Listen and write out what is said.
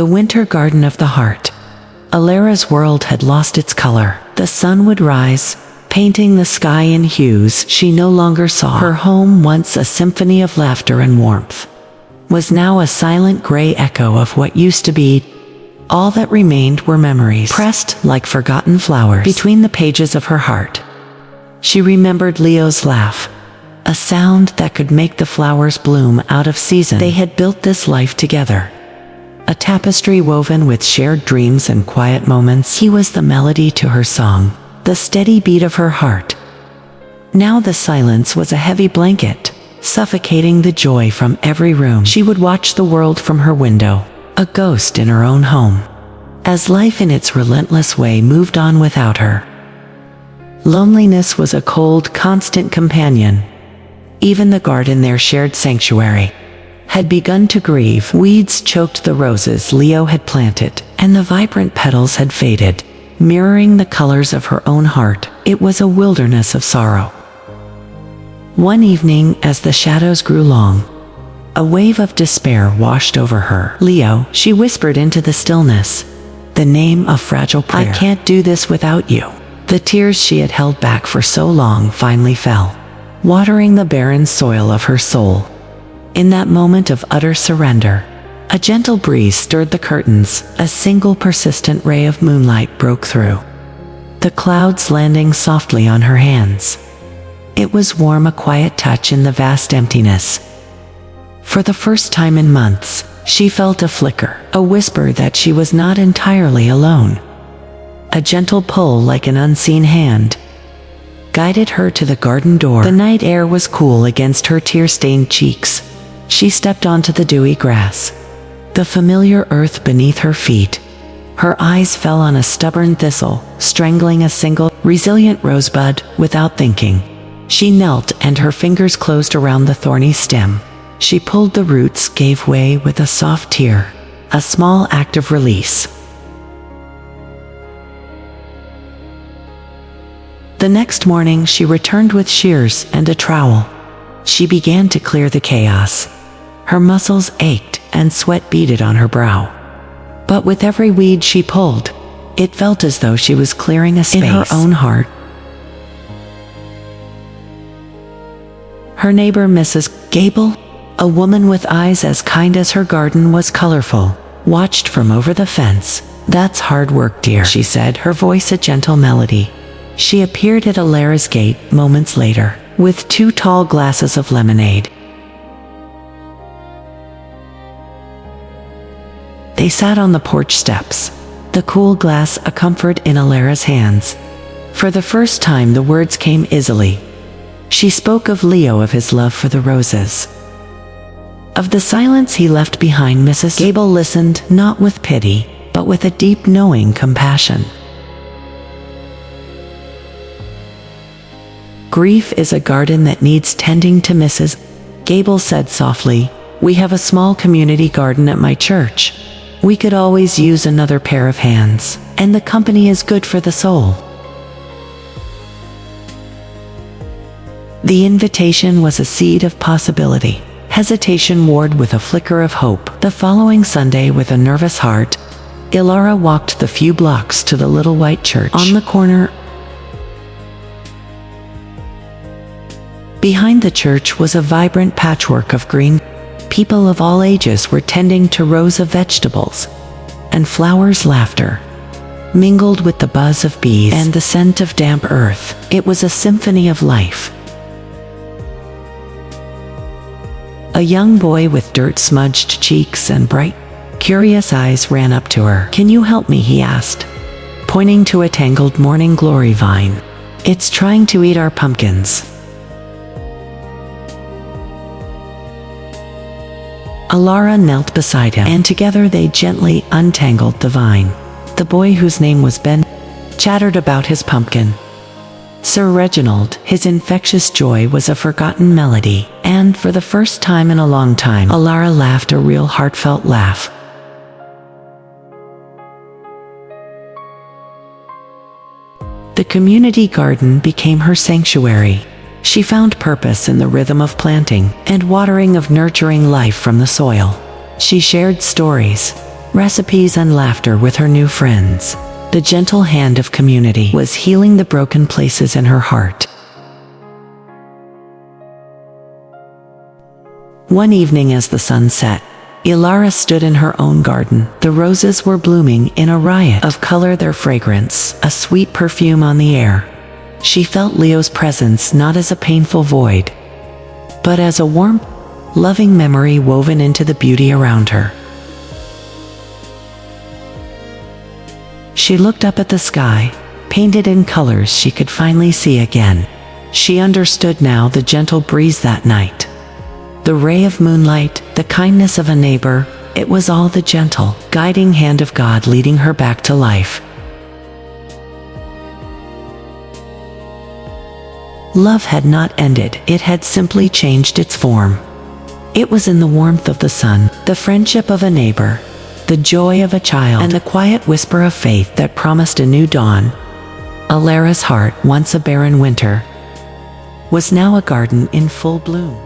The winter garden of the heart. Alara's world had lost its color. The sun would rise, painting the sky in hues she no longer saw. Her home, once a symphony of laughter and warmth, was now a silent gray echo of what used to be. All that remained were memories, pressed like forgotten flowers between the pages of her heart. She remembered Leo's laugh, a sound that could make the flowers bloom out of season. They had built this life together, a tapestry woven with shared dreams and quiet moments. He was the melody to her song, the steady beat of her heart. Now the silence was a heavy blanket, suffocating the joy from every room. She would watch the world from her window, a ghost in her own home, as life in its relentless way moved on without her. Loneliness was a cold, constant companion. Even the garden, their shared sanctuary, had begun to grieve. Weeds choked the roses Leo had planted, and the vibrant petals had faded, mirroring the colors of her own heart. It was a wilderness of sorrow. One evening, as the shadows grew long, a wave of despair washed over her. "Leo," she whispered into the stillness, the name of fragile prayer. "I can't do this without you." The tears she had held back for so long finally fell, watering the barren soil of her soul. In that moment of utter surrender, a gentle breeze stirred the curtains, a single persistent ray of moonlight broke through, the clouds landing softly on her hands. It was warm, a quiet touch in the vast emptiness. For the first time in months, she felt a flicker, a whisper that she was not entirely alone. A gentle pull, like an unseen hand, guided her to the garden door. The night air was cool against her tear-stained cheeks. She stepped onto the dewy grass, the familiar earth beneath her feet. Her eyes fell on a stubborn thistle, strangling a single, resilient rosebud. Without thinking, she knelt and her fingers closed around the thorny stem. She pulled the roots, gave way with a soft tear, a small act of release. The next morning she returned with shears and a trowel. She began to clear the chaos. Her muscles ached and sweat beaded on her brow. But with every weed she pulled, it felt as though she was clearing a space in her own heart. Her neighbor, Mrs. Gable, a woman with eyes as kind as her garden was colorful, watched from over the fence. "That's hard work, dear," she said, her voice a gentle melody. She appeared at Alara's gate moments later, with 2 tall glasses of lemonade. They sat on the porch steps, the cool glass a comfort in Alara's hands. For the first time the words came easily. She spoke of Leo, of his love for the roses, of the silence he left behind. Mrs. Gable listened, not with pity, but with a deep, knowing compassion. "Grief is a garden that needs tending to," Mrs. Gable said softly. "We have a small community garden at my church. We could always use another pair of hands, and the company is good for the soul." The invitation was a seed of possibility. Hesitation warred with a flicker of hope. The following Sunday, with a nervous heart, Alara walked the few blocks to the little white church on the corner. Behind the church was a vibrant patchwork of green. People of all ages were tending to rows of vegetables and flowers. Laughter mingled with the buzz of bees and the scent of damp earth. It was a symphony of life. A young boy with dirt-smudged cheeks and bright, curious eyes ran up to her. "Can you help me?" he asked, pointing to a tangled morning glory vine. "It's trying to eat our pumpkins." Alara knelt beside him, and together they gently untangled the vine. The boy, whose name was Ben, chattered about his pumpkin. Sir Reginald, his infectious joy was a forgotten melody, and for the first time in a long time, Alara laughed, a real heartfelt laugh. The community garden became her sanctuary. She found purpose in the rhythm of planting and watering, of nurturing life from the soil. She shared stories, recipes and laughter with her new friends. The gentle hand of community was healing the broken places in her heart. One evening as the sun set, Ilara stood in her own garden. The roses were blooming in a riot of color, their fragrance, a sweet perfume on the air. She felt Leo's presence not as a painful void, but as a warm, loving memory woven into the beauty around her. She looked up at the sky, painted in colors she could finally see again. She understood now the gentle breeze that night, the ray of moonlight, the kindness of a neighbor. It was all the gentle, guiding hand of God leading her back to life. Love had not ended, it had simply changed its form. It was in the warmth of the sun, the friendship of a neighbor, the joy of a child, and the quiet whisper of faith that promised a new dawn. Ilara's heart, once a barren winter, was now a garden in full bloom.